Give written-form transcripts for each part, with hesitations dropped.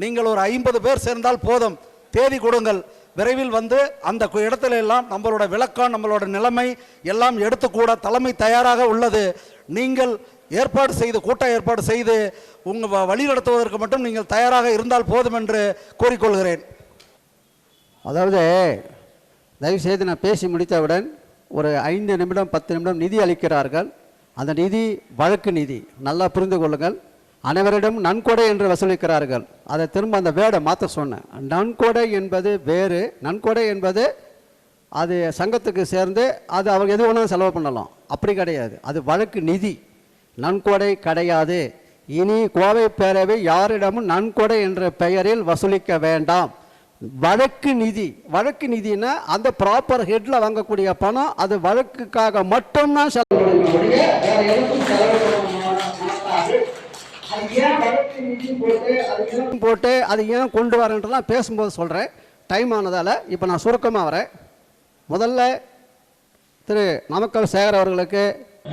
நீங்கள் ஒரு 50 பேர் சேர்ந்தால் போதும், தேதி கொடுங்கள், விரைவில் வந்து அந்த இடத்துல எல்லாம் நம்மளோட விளக்கம், நம்மளோட நிலைமை எல்லாம் எடுத்துக்கூட தலைமை தயாராக உள்ளது. நீங்கள் ஏற்பாடு செய்து, கூட்ட ஏற்பாடு செய்து உங்கள் வழி நடத்துவதற்கு மட்டும் நீங்கள் தயாராக இருந்தால் போதும் என்று கூறிக்கொள்கிறேன். அதாவது தயவுசெய்து நான் பேசி முடித்தவுடன் ஒரு 5 நிமிடம் 10 நிமிடம் நிதி அளிக்கிறார்கள். அந்த நிதி வழக்கு நிதி, நல்லா புரிந்து கொள்ளுங்கள். அனைவரிடம் நன்கொடை என்று வசூலிக்கிறார்கள். அதை திரும்ப அந்த வேர்டை மாற்ற சொன்னேன். நன்கொடை என்பது வேறு, நன்கொடை என்பது அது சங்கத்துக்கு சேர்ந்து அது அவங்க எது வேணாலும் செலவு பண்ணலாம், அப்படி கிடையாது. அது வழக்கு நிதி, நன்கொடை கிடையாது. இனி கோவை பேரவை யாரிடமும் நன்கொடை என்ற பெயரில் வசூலிக்க வேண்டாம். வழக்கு நிதி, வழக்கு நிதினா அந்த ப்ராப்பர் ஹெட்டில் வாங்கக்கூடிய பணம், அது வழக்குக்காக மட்டும்தான் செலவு போட்டு அது ஏன் கொண்டு வரேன்றலாம் பேசும்போது சொல்கிறேன். டைம் ஆனதால் இப்போ நான் சுருக்கமாக வரேன். முதல்ல திரு நாமக்கல் சேகர் அவர்களுக்கு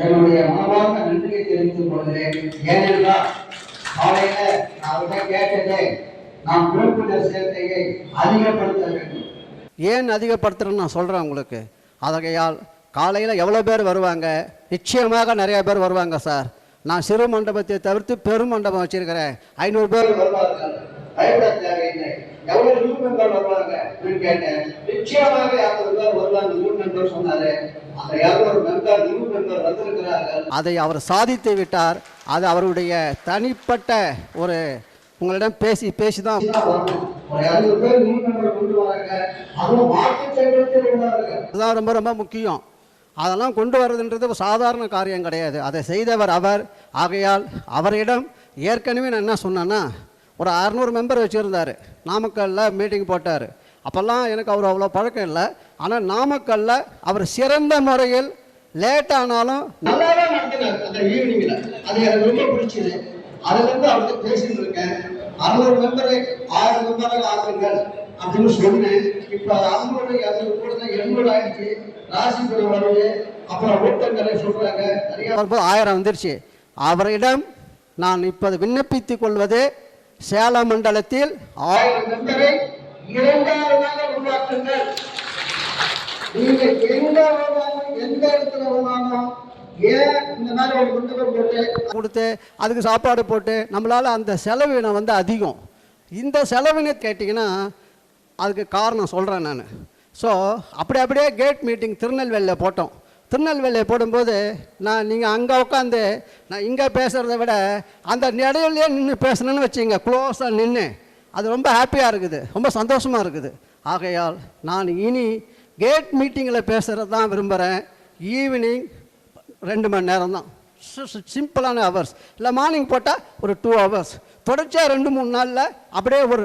என்னுடைய மனமார்ந்த நன்றியை தெரிவித்துக் கொள்கிறேன். ஏனென்றால் காலையில் நான் கேட்டதே நாம் உறுப்பினர் சேர்க்கையை அதிகப்படுத்த வேண்டும். ஏன் அதிகப்படுத்துறேன்னு நான் சொல்கிறேன் உங்களுக்கு. ஆகையால் காலையில் எவ்வளோ பேர் வருவாங்க? நிச்சயமாக நிறையா பேர் வருவாங்க சார். நான் சிறு மண்டபத்தை தவிர்த்து பெரும் மண்டபம் வச்சிருக்கிறேன். 500 பேர் வருவார்கள். பயப்பட தேவையில்லை. எவ்வளவு நியூ மெம்பர் வருவாங்க கேட்டேன். நிச்சயமாக 200 பேர் வருவாங்க நியூ மெம்பர் சொன்னாரு. அந்த 200 மெம்பர் நியூ மெம்பர் வந்திருக்கிறார்கள். அதை அவர் சாதித்து விட்டார். அது அவருடைய தனிப்பட்ட ஒரு உங்களிடம் பேசி தான் அதுதான் ரொம்ப ரொம்ப முக்கியம். அதெல்லாம் கொண்டு வர்றதுன்றது சாதாரண காரியம் கிடையாது. அதை செய்தவர் அவர். ஆகையால் அவரிடம் ஏற்கனவே நான் என்ன சொன்னேன்னா, ஒரு 600 மெம்பர் வச்சுருந்தார். நாமக்கல்லில் மீட்டிங் போட்டார். அப்போல்லாம் எனக்கு அவர் அவ்வளோ பழக்கம் இல்லை. ஆனால் நாமக்கல்லில் அவர் சிறந்த முறையில் லேட் ஆனாலும் நல்லாவே நடத்தினார். அந்த ஈவினிங்கில் அது எனக்கு ரொம்ப பிடிச்சது. அதுலேருந்து அவர்கிட்ட பேசிட்டு இருக்கேன். 600 மெம்பரை 1000 மெம்பராக ஆக்குங்கள் அப்படின்னு சொன்னேன். இப்போ 600 கூட 800 ஆயிடுச்சு. ராசிபுரம் வருது, அப்புறம் ஓட்டங்களை சொல்றாங்க, நிறைய 1000 வந்துருச்சு. அவரிடம் நான் இப்போது விண்ணப்பித்துக் கொள்வது, சேலம் மண்டலத்தில் 1000 மெம்பரை 2000 உருவாக்குங்கள். நீங்க எந்த இடத்துல வேணாலும் ஏன் இந்த மாதிரி ஒரு மண்டபம் போட்டு கொடுத்து அதுக்கு சாப்பாடு போட்டு நம்மளால அந்த செலவினை வந்து அதிகம். இந்த செலவினை கேட்டிங்கன்னா அதுக்கு காரணம் சொல்கிறேன் நான். ஸோ அப்படியே கேட் மீட்டிங் திருநெல்வேலியில் போட்டோம். திருநெல்வேலியில் போடும்போது நீங்கள் அங்கே உட்காந்து நான் இங்கே பேசுகிறத விட அந்த இடையிலேயே நின்று பேசணுன்னு வச்சுங்க, க்ளோஸாக நின்று, அது ரொம்ப ஹாப்பியாக இருக்குது, ரொம்ப சந்தோஷமாக இருக்குது. ஆகையால் நான் இனி கேட் மீட்டிங்கில் பேசுகிறது தான் விரும்புகிறேன். ஈவினிங் 2 மணி நேரம் தான், சிம்பிளான ஹவர்ஸ். இல்லை மார்னிங் போட்டால் ஒரு 2 ஹவர்ஸ் தொடர்ச்சியாக 2-3 நாளில் அப்படியே ஒரு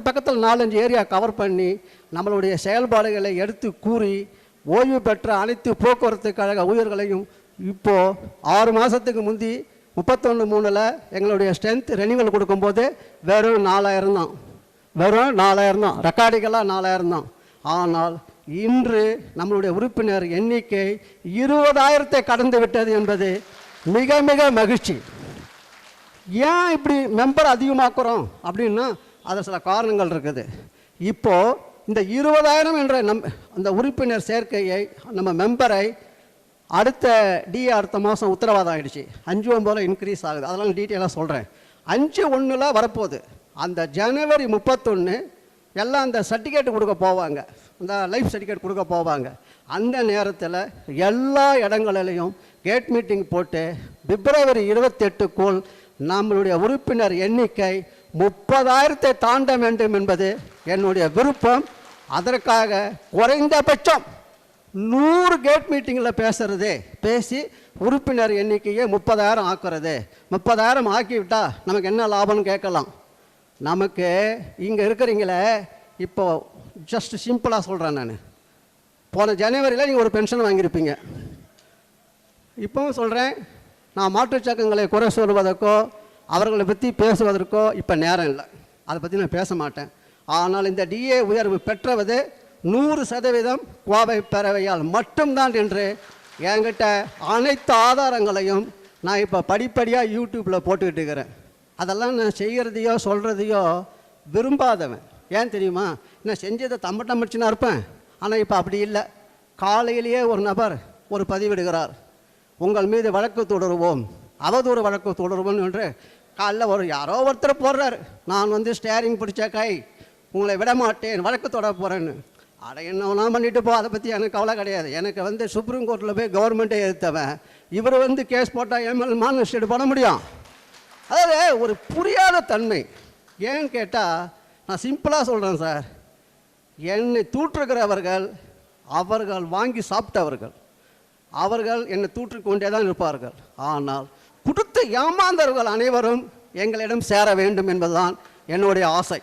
பக்கத்தில் 4-5 ஏரியா கவர் பண்ணி நம்மளுடைய செயல்பாடுகளை எடுத்து கூறி ஓய்வு பெற்ற அனைத்து போக்குவரத்து கழக ஊழியர்களையும் இப்போது 6 மாதத்துக்கு முந்தி 31/3 எங்களுடைய ஸ்ட்ரென்த் ரெனிவல் கொடுக்கும்போது வெறும் 4000 தான், வெறும் 4000 தான், ரெக்கார்டுகளாக 4000 தான். ஆனால் இன்று நம்மளுடைய உறுப்பினர் எண்ணிக்கை 20,000 கடந்து விட்டது என்பது மிக மிக மகிழ்ச்சி. ஏன் இப்படி மெம்பர் அதிகமாக்குறோம் அப்படின்னா அது சில காரணங்கள் இருக்குது. இப்போது இந்த 20,000 என்ற அந்த உறுப்பினர் சேர்க்கையை, நம்ம மெம்பரை அடுத்த மாதம் உத்தரவாதம் ஆகிடுச்சு. 5/9 இன்க்ரீஸ் ஆகுது. அதெல்லாம் டீட்டெயிலாக சொல்கிறேன். 5/1 வரப்போகுது. அந்த ஜனவரி 31 எல்லாம் அந்த சர்டிஃபிகேட் கொடுக்க போவாங்க, இந்த லைஃப் சர்டிஃபிகேட் கொடுக்க போவாங்க. அந்த நேரத்தில் எல்லா இடங்களிலையும் கேட் மீட்டிங் போட்டு பிப்ரவரி 28க்குள் நம்மளுடைய உறுப்பினர் எண்ணிக்கை 30,000 தாண்ட வேண்டும் என்பது என்னுடைய விருப்பம். அதற்காக குறைந்தபட்சம் 100 கேட் மீட்டிங்கில் பேசி உறுப்பினர் எண்ணிக்கையை 30,000 ஆக்குறது. 30,000 ஆக்கிவிட்டால் நமக்கு என்ன லாபம்னு கேட்கலாம். நமக்கு இங்கே இருக்கிறீங்களே, இப்போ ஜஸ்ட் சிம்பிளாக சொல்கிறேன் நான். போன ஜனவரியில் நீங்கள் ஒரு பென்ஷன் வாங்கியிருப்பீங்க. இப்போவும் சொல்கிறேன், நான் மாற்றுச்சக்கங்களை குறை சொல்வதற்கோ அவர்களை பற்றி பேசுவதற்கோ இப்போ நேரம் இல்லை. அதை பற்றி நான் பேச மாட்டேன். ஆனால் இந்த டிஏ உயர்வு பெற்றுவது 100% கோவை பேரவையால் மட்டும்தான் என்று என்கிட்ட அனைத்து ஆதாரங்களையும் நான் இப்போ படிப்படியாக யூடியூப்பில் போட்டுக்கிட்டு இருக்கிறேன். அதெல்லாம் நான் செய்கிறதையோ சொல்கிறதையோ விரும்பாதவன். ஏன் தெரியுமா? நான் செஞ்சதை தம்பட்டமிச்சுனா இருப்பேன். ஆனால் இப்போ அப்படி இல்லை. காலையிலேயே ஒரு நபர் ஒரு பதிவிடுகிறார், உங்கள் மீது வழக்கு தொடருவோம், அவதூறு வழக்கு தொடருவோம் என்று. காலைல யாரோ ஒருத்தர் போடுறார், நான் வந்து ஸ்டேரிங் பிடிச்ச கை, உங்களை விட மாட்டேன், வழக்கு தொடர போகிறேன்னு. அட என்னவனா பண்ணிட்டு போ, அதை பற்றி எனக்கு கவலை கிடையாது. எனக்கு வந்து சுப்ரீம் கோர்ட்டில் போய் கவர்மெண்ட்டே எதிர்த்தவன் இவர் வந்து கேஸ் போட்டால் எம்எல் மானிஸ்டேட் பண்ண முடியும். அதாவது ஒரு புரியாத தன்மை. ஏன்னு கேட்டால் நான் சிம்பிளாக சொல்கிறேன் சார், என்னை தூற்றுகிறவர்கள் அவர்கள் வாங்கி சாப்பிட்டவர்கள், அவர்கள் என்னை தூற்று கொண்டே தான் இருப்பார்கள். ஆனால் கொடுத்து ஏமாந்தவர்கள் அனைவரும் எங்களிடம் சேர வேண்டும் என்பதுதான் என்னுடைய ஆசை.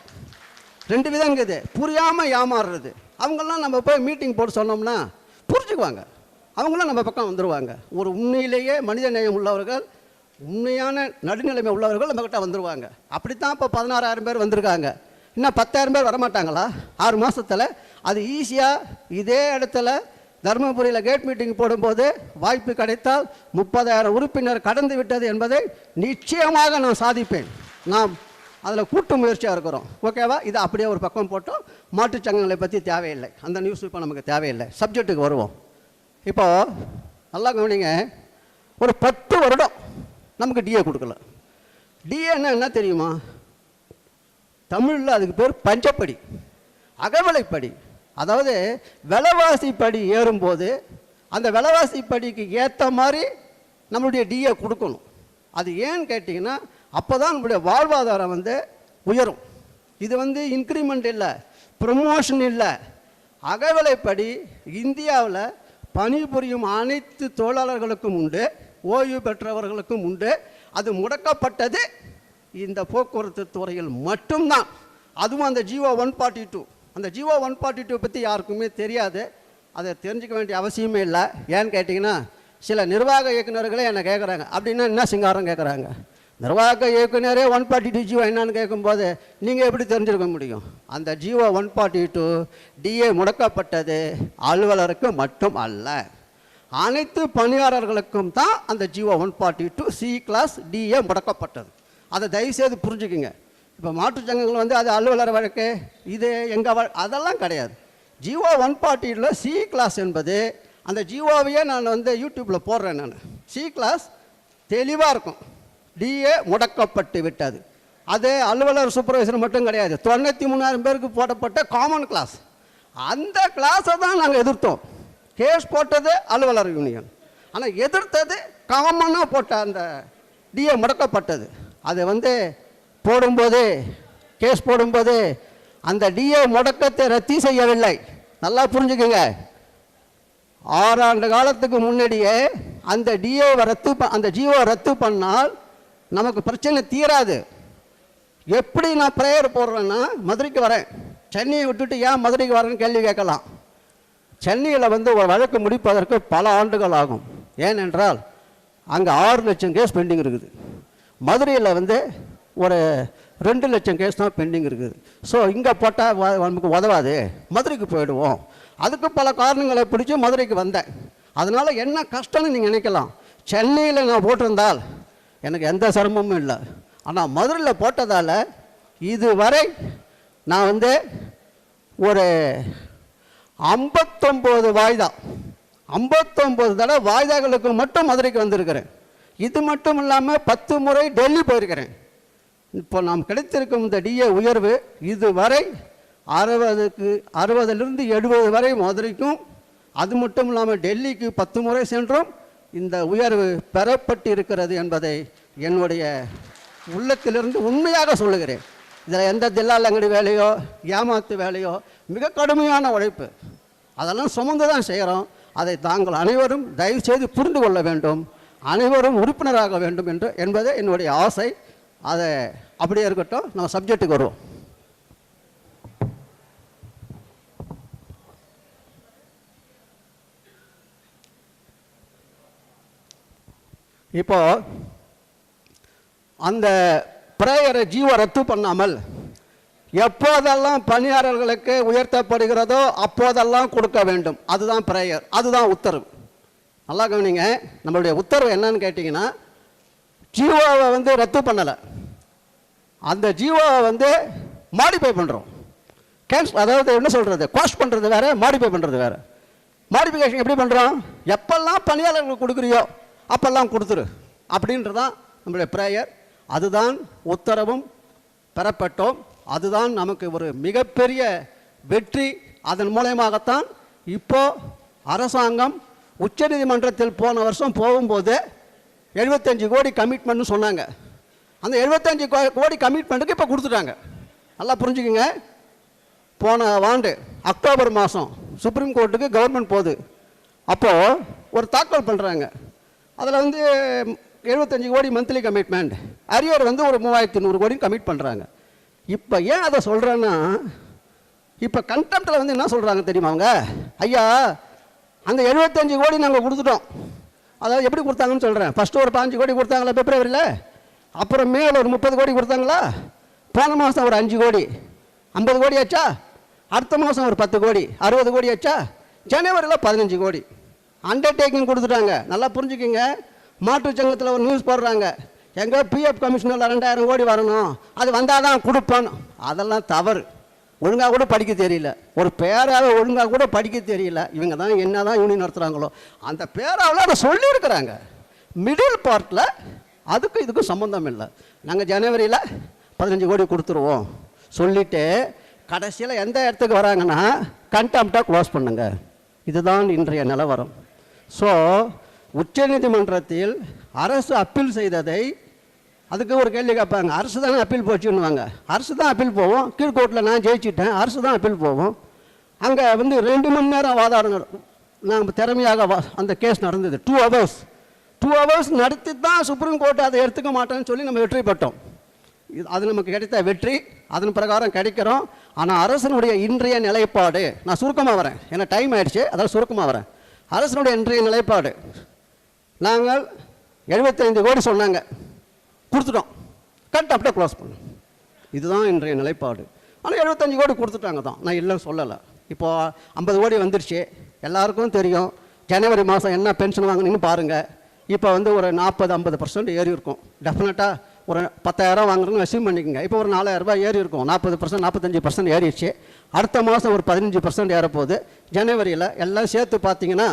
ரெண்டு விதங்க இது. புரியாமல் ஏமாறுறது, அவங்களாம் நம்ம போய் மீட்டிங் போட்டு சொன்னோம்னா புரிஞ்சுக்குவாங்க, அவங்களாம் நம்ம பக்கம் வந்துடுவாங்க. ஒரு உண்மையிலேயே மனித நேயம் உள்ளவர்கள், உண்மையான நடுநிலைமை உள்ளவர்கள் நம்மக்கிட்ட வந்துடுவாங்க. அப்படித்தான் இப்போ 16,000 பேர் வந்திருக்காங்க. இன்னும் 10,000 பேர் வரமாட்டாங்களா 6 மாதத்தில்? அது ஈஸியாக இதே இடத்துல தருமபுரியில் கேட் மீட்டிங் போடும்போது வாய்ப்பு கிடைத்தால் 30,000 உறுப்பினர் கடந்து விட்டது என்பதை நிச்சயமாக நான் சாதிப்பேன். நாம் அதில் கூட்டு முயற்சியாக இருக்கிறோம். ஓகேவா? இது அப்படியே ஒரு பக்கம் போட்டோம். மாற்றுச் சங்கங்களை பற்றி தேவையில்லை, அந்த நியூஸ் இப்போ நமக்கு தேவையில்லை. சப்ஜெக்ட்டுக்கு வருவோம். இப்போது நல்லா கவனிங்க, ஒரு 10 வருடம் நமக்கு டிஏ கொடுக்கல. டிஏன்னா என்ன தெரியுமா? தமிழில் அதுக்கு பேர் பஞ்சப்படி, அகவிலைப்படி. அதாவது விலைவாசி படி ஏறும்போது அந்த விலைவாசி படிக்கு ஏற்ற மாதிரி நம்மளுடைய டிஏ கொடுக்கணும். அது ஏன்னு கேட்டிங்கன்னா அப்போ தான் நம்மளுடைய வாழ்வாதாரம் வந்து உயரும். இது வந்து இன்க்ரிமெண்ட் இல்லை, ப்ரமோஷன் இல்லை, அகவிலைப்படி இந்தியாவில் பணிபுரியும் அனைத்து தொழிலாளர்களுக்கும் உண்டு, ஓய்வு பெற்றவர்களுக்கும் உண்டு. அது முடக்கப்பட்டது இந்த போக்குவரத்து துறையில் மட்டும்தான். அதுவும் அந்த ஜிஓ 142, அந்த ஜிஓ 142 பற்றி யாருக்குமே தெரியாது. அதை தெரிஞ்சுக்க வேண்டிய அவசியமே இல்லை. ஏன்னு கேட்டிங்கன்னா சில நிர்வாக இயக்குநர்களே என்னை கேட்குறாங்க, அப்படின்னா என்ன சிங்காரம் கேட்குறாங்க. நிர்வாக இயக்குநரே 142 ஜிஓ என்னன்னு கேட்கும்போது நீங்கள் எப்படி தெரிஞ்சிருக்க முடியும்? அந்த ஜிஓ 142 டிஏ முடக்கப்பட்டது அலுவலருக்கு மட்டும் அல்ல, அனைத்து பணியாளர்களுக்கும் தான் அந்த ஜிஓ 142 சி கிளாஸ் டிஏ முடக்கப்பட்டது. அதை தயவுசெய்து புரிஞ்சுக்குங்க. இப்போ மாற்றுச் சங்கங்கள் வந்து அது அலுவலர் வழக்கு, இது எங்கள் அதெல்லாம் கிடையாது. ஜிஓ 142 சி கிளாஸ் என்பது அந்த ஜிஓவையே நான் வந்து யூடியூப்பில் போடுறேன். நான் சி கிளாஸ் தெளிவாக இருக்கும். டிஏ முடக்கப்பட்டு விட்டது. அது அலுவலர் சூப்பர்வைசர் மட்டும் கிடையாது, 93,000 பேருக்கு போடப்பட்ட காமன் கிளாஸ். அந்த கிளாஸை தான் நாங்கள் எதிர்த்தோம். கேஸ் போட்டது அலுவலர் யூனியன், ஆனால் எதிர்த்தது காமனாக போட்ட அந்த டிஏ முடக்கப்பட்டது. அது வந்து போடும்போது, கேஸ் போடும்போது அந்த டிஏ முடக்கத்தை ரத்து செய்யவில்லை. நல்லா புரிஞ்சுக்குங்க. 6 ஆண்டு காலத்துக்கு முன்னாடியே அந்த டிஏவை அந்த ஜிஓ ரத்து பண்ணால் நமக்கு பிரச்சனை தீராது. எப்படி நான் ப்ரேயர் போடுறேன்னா, மதுரைக்கு வரேன், சென்னையை விட்டுட்டு ஏன் மதுரைக்கு வரேன்னு கேள்வி கேட்கலாம். சென்னையில் வந்து ஒரு வழக்கு முடிப்பதற்கு பல ஆண்டுகள் ஆகும். ஏனென்றால் அங்கே 6 லட்சம் கேஸ் பெண்டிங் இருக்குது. மதுரையில் வந்து ஒரு 2 லட்சம் கேஸ் தான் பெண்டிங் இருக்குது. ஸோ இங்கே போட்டால் நமக்கு உதவாது, மதுரைக்கு போயிடுவோம். அதுக்கு பல காரணங்களை பிடிச்சி மதுரைக்கு வந்தேன். அதனால் என்ன கஷ்டம்னு நீங்கள் நினைக்கலாம். சென்னையில் நான் போட்டிருந்தால் எனக்கு எந்த சிரமமும் இல்லை. ஆனால் மதுரையில் போட்டதால் இதுவரை நான் வந்து ஒரு 59 வாய்தா, 59 தடவை வாய்தாக்களுக்கு மட்டும் மதுரைக்கு வந்திருக்கிறேன். இது மட்டும் இல்லாமல் 10 முறை டெல்லி போயிருக்கிறேன். இப்போ நாம் கிடைத்திருக்கும் இந்த டிஏ உயர்வு இதுவரை 60லிருந்து 70 வரை மதுரைக்கும், அது மட்டும் இல்லாமல் டெல்லிக்கு 10 முறை சென்றும் இந்த உயர்வு பெறப்பட்டு இருக்கிறது என்பதை என்னுடைய உள்ளத்திலிருந்து உண்மையாக சொல்லுகிறேன். இதில் எந்த தில்லாலங்கடி வேலையோ ஏமாத்து வேலையோ, மிக கடுமையான உழைப்பு, அதெல்லாம் சுமந்து தான் செய்கிறோம். அதை தாங்கள் அனைவரும் தயவுசெய்து புரிந்து கொள்ள வேண்டும், அனைவரும் உறுப்பினராக வேண்டும் என்பதே என்னுடைய ஆசை. அதை அப்படியே இருக்கட்டும், நம்ம சப்ஜெக்ட்டுக்கு வருவோம். இப்போ அந்த பிரேயரை ஜீவ ரத்து பண்ணாமல் எப்போதெல்லாம் பணியாளர்களுக்கு உயர்த்தப்படுகிறதோ அப்போதெல்லாம் கொடுக்க வேண்டும். அதுதான் பிரேயர், அதுதான் உத்தரவு. நல்லா கவனிங்க. நம்மளுடைய உத்தரவு என்னன்னு கேட்டிங்கன்னா, ஜீவோவை வந்து ரத்து பண்ணலை, அந்த ஜீவோவை வந்து மாடிஃபை பண்ணுறோம். அதாவது என்ன சொல்கிறது, காஸ்ட் பண்ணுறது வேறு, மாடிஃபை பண்ணுறது வேறு. மாடிஃபிகேஷன் எப்படி பண்ணுறோம், எப்பெல்லாம் பணியாளர்களுக்கு கொடுக்குறியோ அப்பெல்லாம் கொடுத்துரு அப்படின்றதான் நம்மளுடைய ப்ரேயர். அதுதான் உத்தரவும் பெறப்பட்டோம். அதுதான் நமக்கு ஒரு மிகப்பெரிய வெற்றி. அதன் மூலயமாகத்தான் இப்போ அரசாங்கம் உச்சநீதிமன்றத்தில் போன வருஷம் போகும்போது 75 கோடி கமிட்மெண்ட்னு சொன்னாங்க. அந்த 75 கோடி கமிட்மெண்ட்டுக்கு இப்போ கொடுத்துட்டாங்க. நல்லா புரிஞ்சுக்குங்க. போன ஆண்டு அக்டோபர் மாதம் சுப்ரீம் கோர்ட்டுக்கு கவர்மெண்ட் போகுது. அப்போது ஒரு தாக்கல் பண்ணுறாங்க. அதில் வந்து 75 கோடி மந்த்லி கமிட்மெண்ட், அரியர் வந்து ஒரு 3100 கோடி கமிட் பண்ணுறாங்க. இப்போ ஏன் அதை சொல்கிறேன்னா, இப்போ கண்டெம்ட்டில் வந்து என்ன சொல்கிறாங்க தெரியுமா அவங்க, ஐயா அந்த 75 கோடி நாங்கள் கொடுத்துட்டோம். அதாவது எப்படி கொடுத்தாங்கன்னு சொல்கிறேன். ஃபஸ்ட்டு ஒரு 5 கோடி கொடுத்தாங்களா பிப்ரவரியில், அப்புறம் மேல ஒரு 30 கோடி கொடுத்தாங்களா, போன மாதம் ஒரு 5 கோடி 50 கோடி ஆச்சா, அடுத்த மாதம் ஒரு 10 கோடி 60 கோடி ஆச்சா, ஜனவரியில் 15 கோடி அண்டர்டேக்கிங் கொடுத்துட்டாங்க. நல்லா புரிஞ்சுக்கிங்க. மாற்றுச் சங்கத்தில் ஒரு நியூஸ் போடுறாங்க, எங்கே பிஎஃப் கமிஷனில் 2000 கோடி வரணும், அது வந்தால் தான் கொடுப்போம். அதெல்லாம் தவறு. ஒழுங்காக கூட படிக்க தெரியல, ஒரு பேராவை ஒழுங்காக கூட படிக்க தெரியல. இவங்க தான் என்ன தான் யூனியன் நடத்துகிறாங்களோ அந்த பேராவில் அதை சொல்லியிருக்கிறாங்க. மிடில் பார்ட்டில் அதுக்கும் இதுக்கும் சம்மந்தம் இல்லை. நாங்கள் ஜனவரியில் 15 கோடி கொடுத்துருவோம் சொல்லிவிட்டு கடைசியில் எந்த இடத்துக்கு வராங்கன்னா கண்டெம்ட்டாக க்ளோஸ் பண்ணுங்க. இதுதான் இன்றைய நிலவரம். ஸோ உச்சநீதிமன்றத்தில் அரசு அப்பீல் செய்ததை, அதுக்கு ஒரு கேள்வி கேட்பாங்க, அரசு தானே அப்பீல் போச்சுன்னுவாங்க. அரசு தான் அப்பீல் போவோம். கீழ்கோர்ட்டில் நான் ஜெயிச்சிட்டேன், அரசு தான் அப்பீல் போவோம். அங்கே வந்து 2 மணி நேரம் வாதாடம் நாங்கள் திறமையாக அந்த கேஸ் நடந்தது. 2 ஹவர்ஸ் நடத்தி தான் சுப்ரீம் கோர்ட் அதை எடுத்துக்க மாட்டேன்னு சொல்லி நம்ம வெற்றி பெற்றோம். அது நமக்கு கிடைத்த வெற்றி. அதன் பிரகாரம் கிடைக்கிறோம். ஆனால் அரசனுடைய இன்றைய நிலைப்பாடு, நான் சுருக்கமாக வரேன், ஏன்னா டைம் ஆயிடுச்சு, அதாவது சுருக்கமாக வரேன். அரசனுடைய இன்றைய நிலைப்பாடு, நாங்கள் 75 கோடி சொன்னாங்க, கொடுத்துட்டோம், கண்டெம்ட்டை க்ளோஸ் பண்ணோம். இதுதான் இன்றைய நிலைப்பாடு. ஆனால் 75 கோடி கொடுத்துட்டாங்க தான், நான் இல்லைன்னு சொல்லலை. இப்போது 50 கோடி வந்துருச்சு. எல்லாருக்கும் தெரியும் ஜனவரி மாதம் என்ன பென்ஷன் வாங்கினீங்கன்னு பாருங்கள். இப்போ வந்து ஒரு 40-50% ஏறி இருக்கும். டெஃபினட்டாக ஒரு 10,000 வாங்குறதுன்னு அசியூம் பண்ணிக்கோங்க. இப்போ ஒரு 4,000 ரூபாய் ஏறி இருக்கும். 40% 45% ஏறிடுச்சு. அடுத்த மாதம் ஒரு 15% ஏறப்போகுது. ஜனவரியில் எல்லாம் சேர்த்து பார்த்தீங்கன்னா,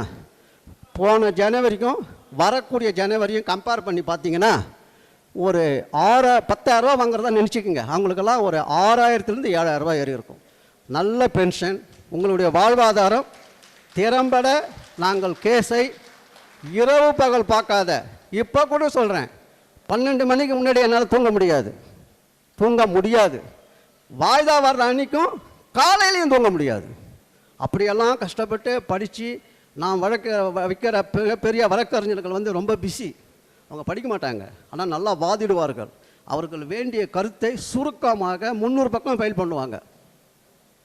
போன ஜனவரிக்கும் வரக்கூடிய ஜனவரியும் கம்பேர் பண்ணி பார்த்தீங்கன்னா ஒரு 10,000 ரூபா வாங்குறதா நினச்சிக்கோங்க. அவங்களுக்கெல்லாம் ஒரு 6,000லேருந்து 7,000 ரூபாய் ஏறி இருக்கும். நல்ல பென்ஷன், உங்களுடைய வாழ்வாதாரம் திறம்பட. நாங்கள் கேஸை இரவு பகல் பார்க்காத, இப்போ கூட சொல்கிறேன், 12 மணிக்கு முன்னாடி என்னால் தூங்க முடியாது. வாய்தா வர்ற அன்றைக்கும் காலையிலையும் தூங்க முடியாது. அப்படியெல்லாம் கஷ்டப்பட்டு படித்து நான் வைக்கிற பெரிய வழக்கறிஞர்கள் வந்து ரொம்ப பிஸி. அவங்க படிக்க மாட்டாங்க, ஆனால் நல்லா வாதிடுவார்கள். அவர்கள் வேண்டிய கருத்தை சுருக்கமாக 300 பக்கம் ஃபைல் பண்ணுவாங்க.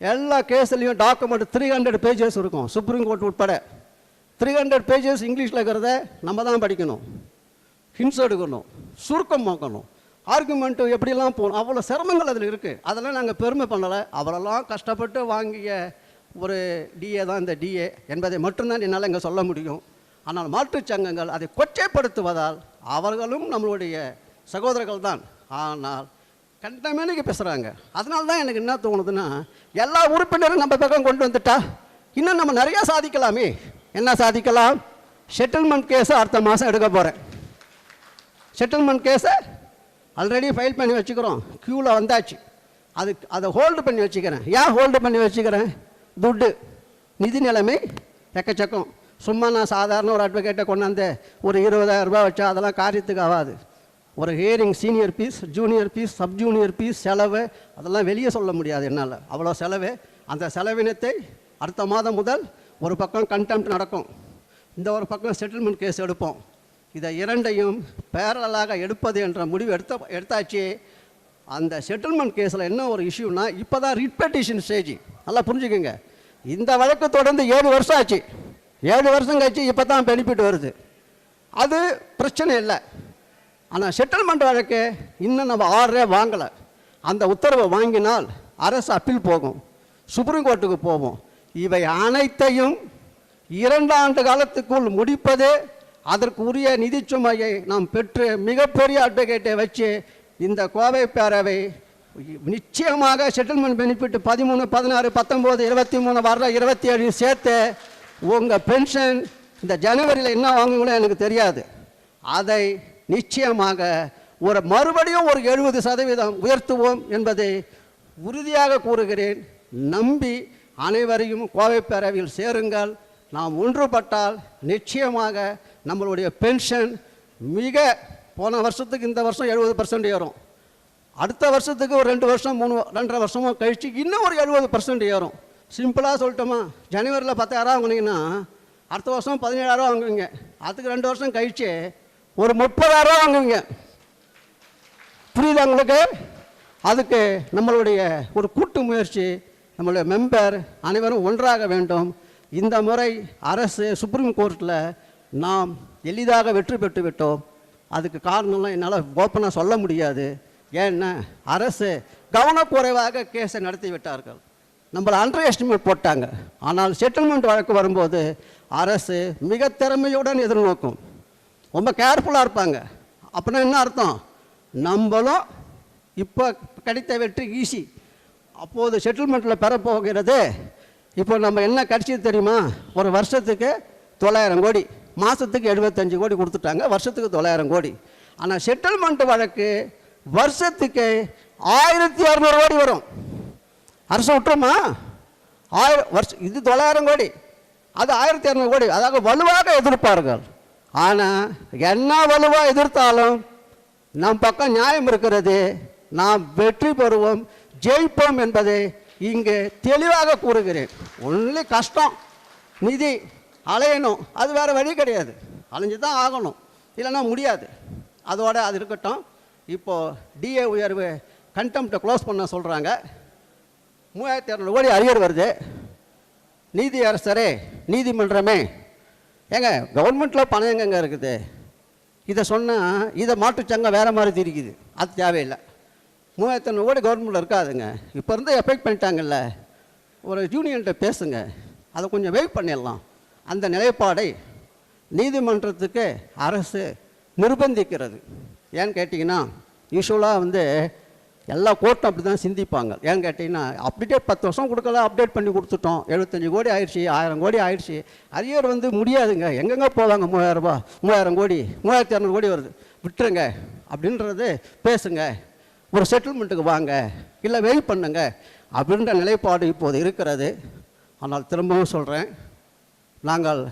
எல்லா கேஸ்லையும் டாக்குமெண்ட் 300 பேஜஸ் இருக்கும். சுப்ரீம் கோர்ட் உட்பட 300 பேஜஸ் இங்கிலீஷில் இருக்கிறத நம்ம தான் படிக்கணும், ஹின்ஸ் எடுக்கணும், சுருக்கம் பார்க்கணும், ஆர்குமெண்ட்டு எப்படிலாம் போகணும். அவ்வளோ சிரமங்கள் அதில் இருக்குது. அதெல்லாம் நாங்கள் பெருமை பண்ணலை. அவரெல்லாம் கஷ்டப்பட்டு வாங்கிய ஒரு டிஏ தான் இந்த டிஏ என்பதை மட்டும்தான் என்னால் இங்கே சொல்ல முடியும். ஆனால் மாற்றுச் சங்கங்கள் அதை கொச்சைப்படுத்துவதால் அவர்களும் நம்மளுடைய சகோதரர்கள் தான். ஆனால் கண்டமேனிக்கு பேசுகிறாங்க. அதனால தான் எனக்கு என்ன தோணுதுன்னா, எல்லா உறுப்பினரும் நம்ம பக்கம் கொண்டு வந்துட்டா இன்னும் நம்ம நிறையா சாதிக்கலாமே. என்ன சாதிக்கலாம்? செட்டில்மெண்ட் கேஸை அடுத்த மாதம் எடுக்க போகிறேன். செட்டில்மெண்ட் கேஸை ஆல்ரெடி ஃபைல் பண்ணி வச்சுக்கிறோம், க்யூவில் வந்தாச்சு. அதை ஹோல்டு பண்ணி வச்சுக்கிறேன். ஏன் ஹோல்டு பண்ணி வச்சுக்கிறேன்? துட்டு, நிதி நிலைமை எக்கச்சக்கம். சும்மா நான் சாதாரண ஒரு அட்வொகேட்டை கொண்டாந்து ஒரு 20,000 ரூபாய் வச்சா அதெல்லாம் காரியத்துக்கு ஆகாது. ஒரு hearing senior fees, junior fees, sub junior fees, செலவு, அதெல்லாம் வெளியே சொல்ல முடியாது என்னால். அவ்வளோ செலவு. அந்த செலவினத்தை அடுத்த மாதம் முதல் ஒரு பக்கம் கண்டெம்ட் நடக்கும், இந்த ஒரு பக்கம் செட்டில்மெண்ட் கேஸ் எடுப்போம். இதை இரண்டையும் பேரலாக எடுப்பது என்ற முடிவு எடுத்தாச்சு. அந்த செட்டில்மெண்ட் கேஸில் என்ன ஒரு இஷ்யூனா, இப்போ தான் ரிட் பெட்டிஷன் ஸ்டேஜ். நல்லா புரிஞ்சுக்கோங்க. இந்த வழக்கு தொடர்ந்து 7 வருஷம் ஆச்சு. 7 வருஷம் கழிச்சு இப்போ தான் பெனிஃபிட் வருது. அது பிரச்சனை இல்லை. ஆனால் செட்டில்மெண்ட் வழக்கு இன்னும் நம்ம ஆர்டரே வாங்கலை. அந்த உத்தரவை வாங்கினால் அரசு அப்பீல் போகும், சுப்ரீம் கோர்ட்டுக்கு போவோம். இவை அனைத்தையும் 2 ஆண்டு காலத்துக்குள் முடிப்பது, அதற்கு உரிய நிதிச்சுமையை நாம் பெற்று மிகப்பெரிய அட்வொகேட்டை வச்சு இந்த கோவை பேரவை நிச்சயமாக செட்டில்மெண்ட் பெனிஃபிட் 13, 16, 19, 23 வர்ற 27 சேர்த்து உங்கள் பென்ஷன் இந்த ஜனவரியில் என்ன வாங்குங்களோ எனக்கு தெரியாது. அதை நிச்சயமாக மறுபடியும் ஒரு 70% உயர்த்துவோம் என்பதை உறுதியாக கூறுகிறேன். நம்பி அனைவரையும் கோவை பேரவையில் சேருங்கள். நாம் ஒன்றுபட்டால் நிச்சயமாக நம்மளுடைய பென்ஷன் மிக போன வருஷத்துக்கு இந்த வருஷம் 70% ஏறும். அடுத்த வருஷத்துக்கு ஒரு 2 வருஷம் 2.5 வருஷமோ கழிச்சு இன்னும் ஒரு 70% ஏறும். சிம்பிளாக சொல்லிட்டோமா, ஜனவரியில் 10,000 வாங்கினீங்கன்னா அடுத்த வருஷம் 17,000 வாங்குவீங்க. அதுக்கு 2 வருஷம் கழிச்சு ஒரு 30,000 வாங்குவீங்க. புரியுதா உங்களுக்கு? அதுக்கு நம்மளுடைய ஒரு கூட்டு முயற்சி, நம்மளுடைய மெம்பர் அனைவரும் ஒன்றாக வேண்டும். இந்த முறை அரசு சுப்ரீம் கோர்ட்டில் நாம் எளிதாக வெற்றி பெற்று விட்டோம். அதுக்கு காரணம்லாம் என்னால் ஓப்பனாக சொல்ல முடியாது. ஏன்னா அரசு கவனக்குறைவாக கேஸை நடத்தி விட்டார்கள். நம்மளை அண்டர் எஸ்டிமேட் போட்டாங்க. ஆனால் செட்டில்மெண்ட் வழக்கு வரும்போது அரசு மிக திறமையுடன் எதிர்நோக்கும், ரொம்ப கேர்ஃபுல்லாக இருப்பாங்க. அப்படின்னா என்ன அர்த்தம்? நம்மளும் இப்போ கிடைத்த வெற்றி ஈஸி, அப்போது செட்டில்மெண்ட்டில் பெறப்போகிறது. இப்போ நம்ம என்ன கிடைச்சது தெரியுமா? ஒரு வருஷத்துக்கு 900 கோடி, மாதத்துக்கு 75 கோடி கொடுத்துட்டாங்க, வருஷத்துக்கு 900 கோடி. ஆனால் செட்டில்மெண்ட் வழக்கு வருஷத்துக்கு 1200 கோடி வரும். அரசு விட்டுருமா? 1000 வருஷம், இது 900 கோடி, அது 1200 கோடி. அதாவது வலுவாக எதிர்ப்பார்கள். ஆனால் என்ன வலுவாக எதிர்த்தாலும் நம் பக்கம் நியாயம் இருக்கிறது. நாம் வெற்றி பெறுவோம், ஜெயிப்போம் என்பதை இங்கே தெளிவாக கூறுகிறேன். ஒன்லி கஷ்டம், நிதி அலையணும், அது வேறு வழி கிடையாது, அலைஞ்சு தான் ஆகணும், இல்லைன்னா முடியாது. அதோட அது இருக்கட்டும். இப்போது டிஏ உயர்வு கண்டெம்ப்டை க்ளோஸ் பண்ண சொல்கிறாங்க. 3200 கோடி அரியர் வருது. நீதி அரசரே, நீதிமன்றமே, ஏங்க கவர்மெண்ட்டில் பணம் எங்கெங்க இருக்குது? இதை சொன்னால் இதை மாற்றுச்சங்கம் வேறு மாதிரி திரிக்குது, அது தேவையில்லை. 3200 கோடி கவர்மெண்ட்டில் இருக்காதுங்க. இப்போ இருந்து எஃபெக்ட் பண்ணிட்டாங்கல்ல, ஒரு யூனியன்கிட்ட பேசுங்க, அதை கொஞ்சம் வெயிட் பண்ணிடலாம். அந்த நிலைப்பாடை நீதிமன்றத்துக்கு அரசு நிர்பந்திக்கிறது. ஏன்னு கேட்டிங்கன்னா யூஸ்வலாக எல்லா கோர்ட்டும் அப்படி தான் சிந்திப்பாங்க. ஏன்னு கேட்டிங்கன்னா அப்டேட் 10 வருஷம் கொடுக்கல, அப்டேட் பண்ணி கொடுத்துட்டோம், 75 கோடி ஆயிடுச்சு, 1000 கோடி ஆயிடுச்சு, அரியர் முடியாதுங்க, எங்கெங்கே போவாங்க? 3000 ரூபா, 3000 கோடி, 3200 கோடி வருது, விட்டுருங்க அப்படின்றது பேசுங்க, ஒரு செட்டில்மெண்ட்டுக்கு வாங்க, இல்லை வெயிட் பண்ணுங்க அப்படின்ற நிலைப்பாடு இப்போது இருக்கிறது. ஆனால் திரும்பவும் சொல்கிறேன், நாங்கள்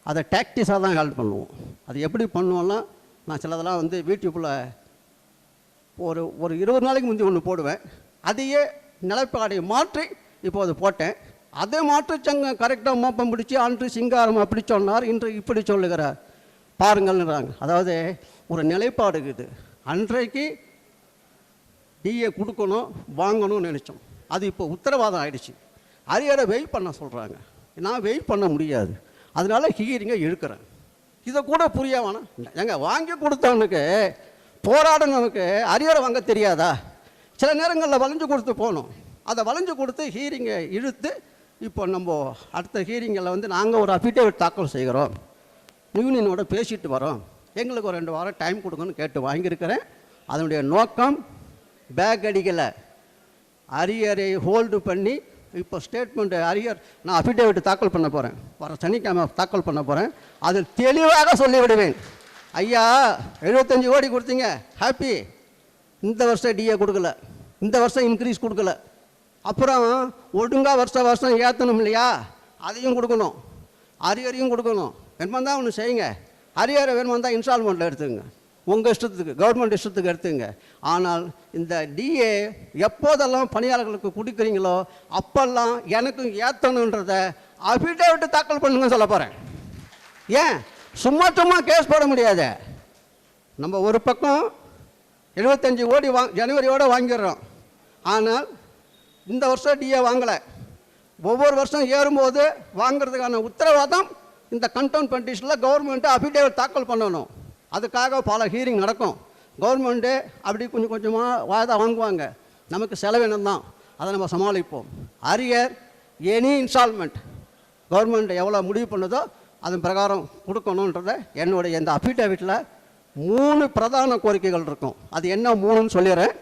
அதை டாக்டிஸாக தான் ஹேல்ப் பண்ணுவோம். அது எப்படி பண்ணுவோம்னா, நான் சிலதெல்லாம் யூடியூப்பில் ஒரு 20 நாளைக்கு முந்தி ஒன்று போடுவேன். அதையே நிலைப்பாடை மாற்றி இப்போது போட்டேன். அதே மாற்றுச்சங்க கரெக்டாக மோப்பம் பிடிச்சி அன்று சிங்காரம் அப்படி சொன்னார், இன்று இப்படி சொல்லுகிறார் பாருங்கள்ன்றாங்க. அதாவது ஒரு நிலைப்பாடு இருக்குது. அன்றைக்கு டிஏ கொடுக்கணும், வாங்கணும்னு நினச்சோம், அது இப்போ உத்தரவாதம் ஆயிடுச்சு. அரியரை வெயிட் பண்ண சொல்கிறாங்க, நான் வெயிட் பண்ண முடியாது, அதனால ஹீரிங்கை இழுக்கிறேன். இதை கூட புரிய வேணாம். எங்க வாங்கி கொடுத்தவனுக்கு போராடினவனுக்கு அரியரை வாங்க தெரியாதா? சில நேரங்களில் வளைஞ்சு கொடுத்து போகணும், அதை வளைஞ்சு கொடுத்து ஹீரிங்கை இழுத்து இப்போ நம்ம அடுத்த ஹீரிங்கில் நாங்கள் ஒரு அஃபிடேவிட் தாக்கல் செய்கிறோம், யூனியனோட பேசிட்டு வரோம், எங்களுக்கு ஒரு 2 வாரம் டைம் கொடுங்கன்னு கேட்டு வாங்கியிருக்கிறேன். அதனுடைய நோக்கம் பேக் அடிக்கலை, அரியரை ஹோல்டு பண்ணி இப்போ ஸ்டேட்மெண்ட் அரியர் நான் அஃபிடேவிட் தாக்கல் பண்ண போகிறேன், வர சனிக்கிழமை தாக்கல் பண்ண போகிறேன். அதில் தெளிவாக சொல்லிவிடுவேன், ஐயா 75 கோடி கொடுத்தீங்க ஹாப்பி, இந்த வருஷம் டிஏ கொடுக்கல, இந்த வருஷம் இன்க்ரீஸ் கொடுக்கல, அப்புறம் ஒழுங்காக வருஷம் ஏற்றணும் இல்லையா, அதையும் கொடுக்கணும், அரியரையும் கொடுக்கணும். வேணுமா தான் ஒன்று செய்யுங்க, அரியரை வேணுமா தான் இன்ஸ்டால்மெண்ட்டில் எடுத்துங்க, உங்கள் இஷ்டத்துக்கு, கவர்மெண்ட் இஷ்டத்துக்கு எடுத்துங்க. ஆனால் இந்த டிஏ எப்போதெல்லாம் பணியாளர்களுக்கு கொடுக்குறீங்களோ அப்போல்லாம் எனக்கும் ஏற்றணுன்றத அஃபிடேவிட் தாக்கல் பண்ணுங்கன்னு சொல்ல போகிறேன். ஏன் சும்மா கேஸ் போட முடியாது. நம்ம ஒரு பக்கம் 75 கோடி ஜனவரியோடு வாங்கிடுறோம், ஆனால் இந்த வருஷம் டிஏ வாங்கலை, ஒவ்வொரு வருஷம் ஏறும்போது வாங்கிறதுக்கான உத்தரவாதம் இந்த கண்டெம்ட் பெட்டிஷனில் கவர்மெண்ட்டு அஃபிடேவிட் தாக்கல் பண்ணணும். அதுக்காக பல ஹீரிங் நடக்கும். கவர்மெண்ட்டு அப்படி கொஞ்சம் கொஞ்சமாக வாய்தா வாங்குவாங்க, நமக்கு செலவினம் தான், அதை நம்ம சமாளிப்போம். அரியர் எனி இன்ஸ்டால்மெண்ட் கவர்மெண்ட் எவ்வளோ முடிவு பண்ணுதோ அதன் பிரகாரம் கொடுக்கணுன்றத என்னுடைய இந்த அஃபிடேவிட்டில் 3 பிரதான கோரிக்கைகள் இருக்கும். அது என்ன 3ன்னு சொல்லிடுறேன்.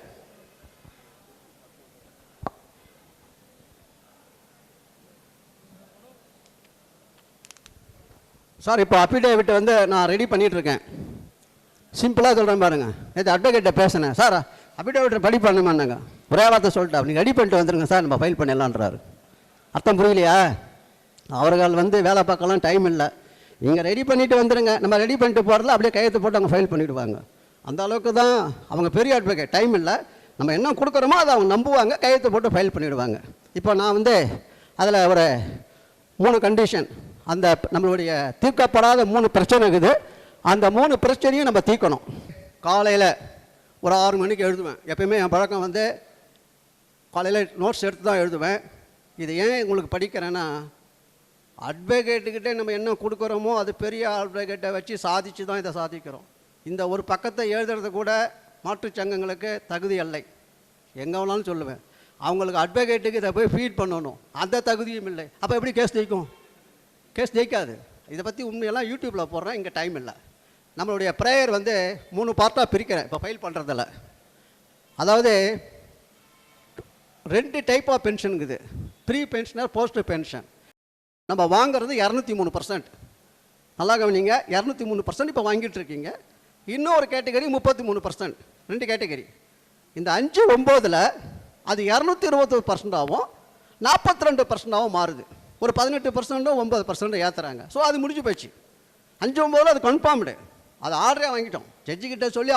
சார் இப்போ அஃபிடேவிட் வந்து நான் ரெடி பண்ணிகிட்ருக்கேன். சிம்பிளாக சொல்கிறேன் பாருங்கள். நேற்று அட்வொகேட்டை பேசினேன். சார் அஃபிடேவிட் ரெடி பண்ணுமான்னாங்க. ஒரே வார்த்தை சொல்லிட்டா, நீங்கள் ரெடி பண்ணிட்டு வந்துருங்க சார், நம்ம ஃபைல் பண்ணிடலான்றாரு. அர்த்தம் புரியலையா? அவர்கள் வந்து வேலை பார்க்கலாம் டைம் இல்லை. நீங்கள் ரெடி பண்ணிவிட்டு வந்துடுங்க, நம்ம ரெடி பண்ணிட்டு போகிறதுல அப்படியே கையெழுத்து போட்டு அவங்க ஃபைல் பண்ணிவிடுவாங்க. அந்த அளவுக்கு தான் அவங்க பெரிய அட்வொகேட். டைம் இல்லை, நம்ம என்ன கொடுக்குறோமோ அதை அவங்க நம்புவாங்க, கையெழுத்து போட்டு ஃபைல் பண்ணிவிடுவாங்க. இப்போ நான் வந்து அதில் ஒரு 3 கண்டிஷன், அந்த நம்மளுடைய தீர்க்கப்படாத 3 பிரச்சனை இருக்குது. அந்த 3 பிரச்சனையும் நம்ம தீர்க்கணும். காலையில் ஒரு 6 மணிக்கு எழுதுவேன். எப்பயுமே என் பழக்கம் வந்து காலையில் நோட்ஸ் எடுத்து தான் எழுதுவேன். இது ஏன் உங்களுக்கு படிக்கிறேன்னா, அட்வொகேட்டுக்கிட்டே நம்ம என்ன கொடுக்குறோமோ அது பெரிய அட்வொகேட்டை வச்சு சாதிச்சு தான் இதை சாதிக்கிறோம். இந்த ஒரு பக்கத்தை எழுதுறது கூட மாற்றுச் சங்கங்களுக்கு தகுதி இல்லை. எங்கே வேணாலும் சொல்லுவேன், அவங்களுக்கு அட்வொகேட்டுக்கு இதை போய் ஃபீட் பண்ணணும், அந்த தகுதியும் இல்லை. அப்போ எப்படி கேஸ் ஜெயிக்கும்? கேஸ் ஜெயிக்காது. இதை பற்றி உண்மையெல்லாம் யூடியூப்பில் போடுறேன், இங்கே டைம் இல்லை. நம்மளுடைய ப்ரேயர் வந்து 3 பார்ட்டாக பிரிக்கிறேன் இப்போ ஃபைல் பண்ணுறதில்ல. அதாவது 2 டைப் ஆஃப் பென்ஷன் இருக்குது. Pre pensioner, post pension. நம்ம வாங்குறது 203%. நல்லா கவனிங்க, 203% இப்போ வாங்கிட்டு இருக்கீங்க. இன்னொரு கேட்டகரி 33%. 2 கேட்டகரி. இந்த 5-9 அது 221% ஆகும், 42% மாறுது. ஒரு 18% 9% ஏற்றுறாங்க. ஸோ அது முடிஞ்சு போச்சு. 5-9 அது கன்ஃபார்ம்டு. அது 6 வாங்கிட்டோம். ஜட்ஜிக்கிட்ட சொல்லி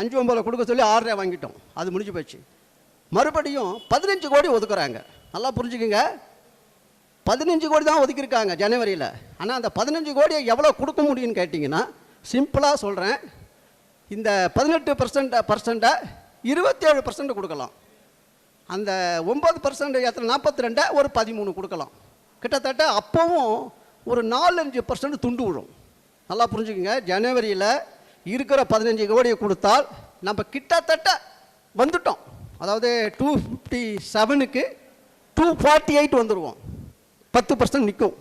5-9 கொடுக்க சொல்லி 6 வாங்கிட்டோம். அது முடிஞ்சு போச்சு. மறுபடியும் 15 கோடி ஒதுக்குறாங்க. நல்லா புரிஞ்சுக்குங்க, 15 கோடி தான் ஒதுக்கியிருக்காங்க ஜனவரியில். ஆனால் அந்த 15 கோடியை எவ்வளோ கொடுக்க முடியும்னு கேட்டிங்கன்னா, சிம்பிளாக சொல்கிறேன், இந்த 18% 27% கொடுக்கலாம். அந்த 9% எத்தனை 42 ஒரு 13 கொடுக்கலாம். கிட்டத்தட்ட அப்போவும் ஒரு 4-5% துண்டு விழும். நல்லா புரிஞ்சுக்கோங்க, ஜனவரியில் இருக்கிற 15 கோடியை கொடுத்தால் நம்ம கிட்டத்தட்ட வந்துட்டோம். அதாவது 257க்கு 248 வந்துடுவோம். 10% நிற்கும்.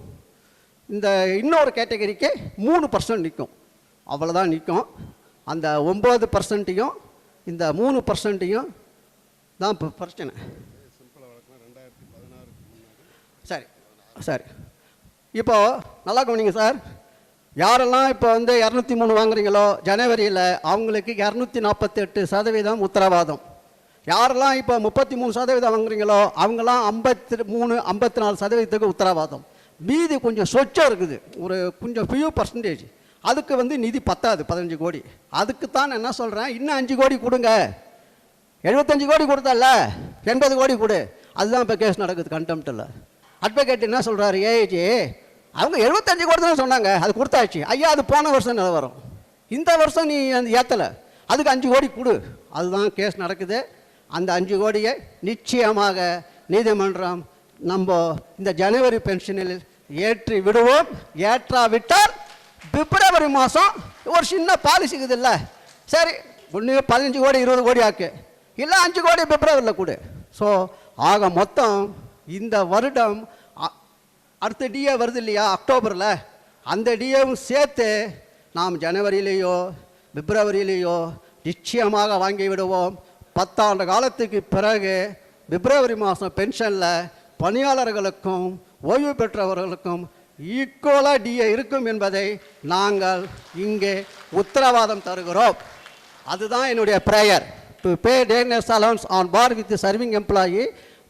இந்த இன்னொரு கேட்டகரிக்கு 3% நிற்கும். அவ்வளோதான் நிற்கும். அந்த 9%யும் இந்த 3%யும் தான் இப்போ பிரச்சனை. சரி சரி, இப்போது நல்லா கவனிங்க சார். யாரெல்லாம் இப்போ வந்து 203 வாங்குறீங்களோ ஜனவரியில் அவங்களுக்கு 248% உத்தரவாதம். யாரெல்லாம் இப்போ 33% வாங்குறீங்களோ அவங்களாம் 53-54% உத்தரவாதம். மீதி கொஞ்சம் சொச்சம் இருக்குது, ஒரு கொஞ்சம் ஃபியூ பர்சன்டேஜ். அதுக்கு வந்து நிதி பத்தாது 15 கோடி. அதுக்கு தான் என்ன சொல்கிறேன், இன்னும் 5 கோடி கொடுங்க. 75 கோடி கொடுத்தல 80 கோடி கொடு. அதுதான் இப்போ கேஸ் நடக்குது கண்டெம்ட்டில். அட்வொகேட் என்ன சொல்கிறாரு, ஏஜி அவங்க 75 கோடி தான் சொன்னாங்க, அது கொடுத்தாச்சு. ஐயா அது போன வருஷம் நிலவரம், இந்த வருஷம் நீ அந்த ஏற்றலை, அதுக்கு 5 கோடி கொடு. அதுதான் கேஸ் நடக்குது. அந்த 5 கோடியை நிச்சயமாக நீதிமன்றம் நம்ம இந்த ஜனவரி பென்ஷனில் ஏற்றி விடுவோம். ஏற்றாவிட்டால் பிப்ரவரி மாதம் ஒரு சின்ன பாலிசி இருக்குது இல்லை, சரி ஒன்று 15 கோடி 20 கோடி ஆக்கு, இல்லை 5 கோடி பிப்ரவரியில் கொடு. ஸோ ஆக மொத்தம் இந்த வருடம் அடுத்த டிஏ வருது இல்லையா அக்டோபரில், அந்த டிஏவும் சேர்த்து நாம் ஜனவரியிலேயோ பிப்ரவரியிலேயோ நிச்சயமாக வாங்கி விடுவோம். 10 ஆண்டு காலத்துக்கு பிறகு பிப்ரவரி மாதம் பென்ஷனில் பணியாளர்களுக்கும் ஓய்வு பெற்றவர்களுக்கும் ஈக்குவலாக டிஏ இருக்கும் என்பதை நாங்கள் இங்கே உத்தரவாதம் தருகிறோம். அதுதான் என்னுடைய prayer. To pay dearness allowance on par with serving employee,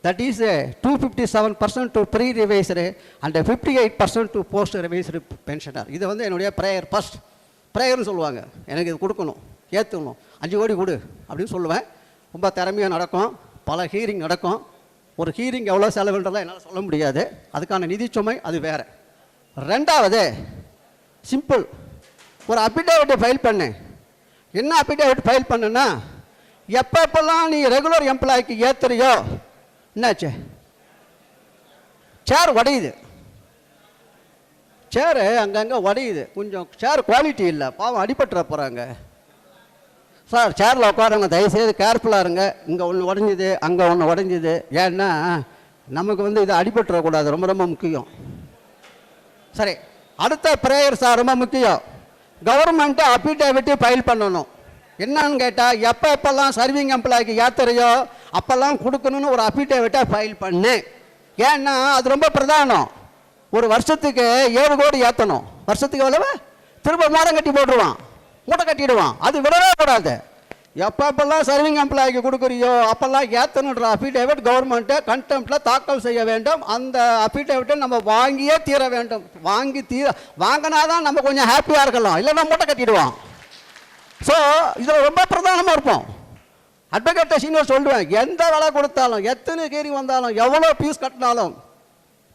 that is 257% to pre revised and 58% to post revised pensioner. இது வந்து என்னுடைய ப்ரேயர். ஃபஸ்ட் ப்ரேயர்னு சொல்லுவாங்க, எனக்கு இது கொடுக்கணும், ஏற்றணும், 5 கோடி கொடு அப்படின்னு சொல்லுவேன். ரொம்ப திறமையாக நடக்கும், பல ஹீரிங் நடக்கும். ஒரு ஹீரிங் எவ்வளோ செலவுன்றதை என்னால் சொல்ல முடியாது, அதுக்கான நிதிச்சுமை அது வேறு. ரெண்டாவது சிம்பிள், ஒரு அஃபிடேவிட்டை ஃபைல் பண்ணு. என்ன அஃபிடேவிட் ஃபைல் பண்ணுன்னா, எப்பப்பெல்லாம் நீ ரெகுலர் எம்ப்ளாய்க்கு ஏற்றுறியோ என்னாச்சு, சேர் உடையுது, சேரு அங்கங்கே உடையுது, கொஞ்சம் சேர் குவாலிட்டி இல்லை, பாவம் அடிபட்டுற போகிறாங்க. சார் சேரில் உட்காருங்க, தயவுசெய்து கேர்ஃபுல்லாக இருங்க, இங்கே ஒன்று உடஞ்சிது அங்கே ஒன்று உடஞ்சிது. ஏன்னா நமக்கு வந்து இது அடிபட்டுறக்கூடாது, ரொம்ப ரொம்ப முக்கியம். சரி, அடுத்த ப்ரேயர் சார் ரொம்ப முக்கியம். கவர்மெண்ட்டு அஃபிடேவிட்டு ஃபைல் பண்ணணும். என்னன்னு கேட்டால், எப்பப்பெல்லாம் சர்விங் எம்ப்ளாய்க்கு ஏற்றுறையோ அப்போல்லாம் கொடுக்கணும்னு ஒரு அஃபிடேவிட்டை ஃபைல் பண்ணு. ஏன்னா அது ரொம்ப பிரதானம். ஒரு வருஷத்துக்கு 7 கோடி ஏற்றணும், வருஷத்துக்கு எவ்வளவு? திரும்ப மாடம் கட்டி போட்டுருவான், மூட்டை கட்டிடுவான். அது விடவே கூடாது. எப்பப்பெல்லாம் சர்விங் எம்ப்ளாய்க்கு கொடுக்குறியோ அப்போல்லாம் ஏற்றணுன்ற அஃபிடேவிட் கவர்மெண்ட்டு கண்டெம்ப்டில் தாக்கல் செய்ய வேண்டும். அந்த அஃபிடேவிட்டை நம்ம வாங்கியே தீர வேண்டும். வாங்கினா தான் நம்ம கொஞ்சம் ஹாப்பியாக இருக்கலாம், இல்லைன்னா மூட்டை கட்டிடுவான். ஸோ இதில் ரொம்ப பிரதானமாக இருப்போம். அட்வொகேட் சீனியர் சொல்லுவேன், எந்த விலை கொடுத்தாலும், எத்தனை கேரி வந்தாலும், எவ்வளோ ஃபீஸ் கட்டினாலும்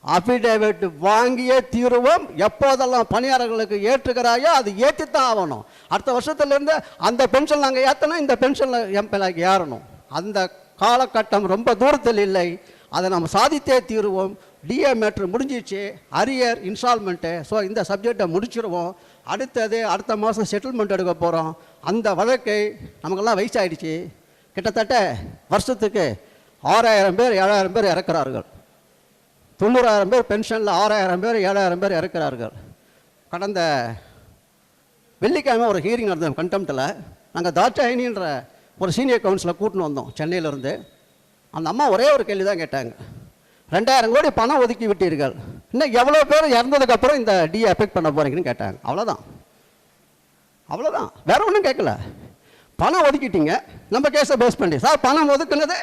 அஃபிடேவிட் வாங்கியே தீருவோம். எப்போதெல்லாம் பணியாளர்களுக்கு ஏற்றுக்கிறாயோ அது ஏற்றித்தான் ஆகணும். அடுத்த வருஷத்துலேருந்து அந்த பென்ஷன் நாங்கள் ஏற்றணும், இந்த பென்ஷனில் எம்எல்ஏக்கு ஏறணும். அந்த காலகட்டம் ரொம்ப தூரத்தில் இல்லை, அதை நம்ம சாதித்தே தீருவோம். டிஏ மேட்ரு முடிஞ்சிச்சு, அரியர் இன்ஸ்டால்மெண்ட்டு. ஸோ இந்த சப்ஜெக்டை முடிச்சிருவோம். அடுத்த மாதம் செட்டில்மெண்ட் எடுக்க போகிறோம். அந்த வழக்கை நமக்கெல்லாம் வயசாகிடுச்சு. கிட்டத்தட்ட வருஷத்துக்கு 6000 பேர் 7000 பேர் இறக்குறார்கள். 90000 பேர் பென்ஷனில் 6000 பேர் 7000 பேர் இறக்குறார்கள். கடந்த வெள்ளிக்கிழமை ஒரு ஹியரிங் நடந்தோம் கண்டெம்ட்டில். நாங்கள் தாட்சாயினின்ற ஒரு சீனியர் கவுன்சிலை கூட்டின்னு வந்தோம் சென்னையிலேருந்து. அந்த அம்மா ஒரே ஒரு கேள்வி தான் கேட்டாங்க, 2000 கோடி பணம் ஒதுக்கி விட்டீர்கள், இன்னும் எவ்வளோ பேர் இறந்ததுக்கப்புறம் இந்த டிஏ அஃபெக்ட் பண்ண போகிறீங்கன்னு கேட்டாங்க. அவ்வளோதான், வேற ஒன்றும் கேட்கல. பணம் ஒதுக்கிட்டீங்க, நம்ம கேஸை பேஸ் பண்ணி சார் பணம் ஒதுக்குனது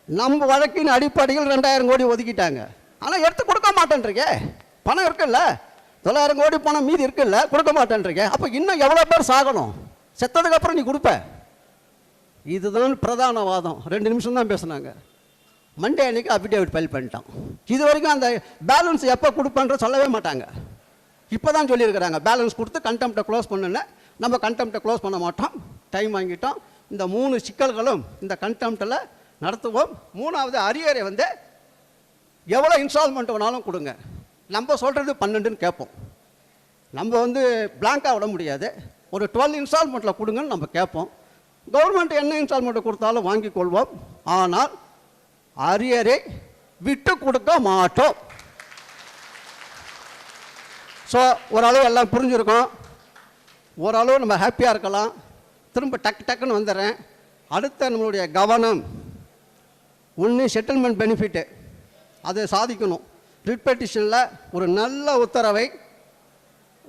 நம்ம வழக்கின் அடிப்படையில் 2000 கோடி ஒதுக்கிட்டாங்க. ஆனால் எடுத்து கொடுக்க மாட்டேன்றீங்க. பணம் இருக்குல்ல, 900 கோடி பணம் மீதி இருக்குல்ல, கொடுக்க மாட்டேன்றீங்க. அப்போ இன்னும் எவ்வளோ பேர் சாகணும்? செத்ததுக்கப்புறம் நீ கொடுப்ப. இதுதான் பிரதான வாதம். 2 நிமிஷம் தான் பேசுனாங்க. மண்டே அன்னைக்கு அஃபிடேவிட் ஃபைல் பண்ணிட்டான். இது வரைக்கும் அந்த பேலன்ஸ் எப்போ கொடுப்பேன்ற சொல்லவே மாட்டாங்க. இப்போ தான் சொல்லியிருக்கிறாங்க பேலன்ஸ் கொடுத்து கண்டெம்ப்டை க்ளோஸ் பண்ணுன்னு. நம்ம கண்டெம்ப்டை க்ளோஸ் பண்ண மாட்டோம், டைம் வாங்கிட்டோம். இந்த 3 சிக்கல்களும் இந்த கண்டெம்ப்டில் நடத்துவோம். 3வது அரியரை வந்து எவ்வளோ இன்ஸ்டால்மெண்ட் வேணாலும் கொடுங்க, நம்ம சொல்கிறது 12ன்னு கேட்போம். நம்ம வந்து பிளாங்காக விட முடியாது. ஒரு 12 இன்ஸ்டால்மெண்ட்டில் கொடுங்கன்னு நம்ம கேட்போம். கவர்மெண்ட் என்ன இன்ஸ்டால்மெண்ட்டை கொடுத்தாலும் வாங்கி கொள்வோம். ஆனால் அரியரை விட்டு கொடுக்க மாட்டோம். ஸோ ஓரளவு எல்லாம் புரிஞ்சுருக்கோம், ஓரளவு நம்ம ஹாப்பியாக இருக்கலாம். திரும்ப டக்குன்னு வந்துடுறேன். அடுத்த நம்மளுடைய கவனம் ஒன்று செட்டில்மெண்ட் பெனிஃபிட்டு, அதை சாதிக்கணும். ரிட் பெட்டிஷனில் ஒரு நல்ல உத்தரவை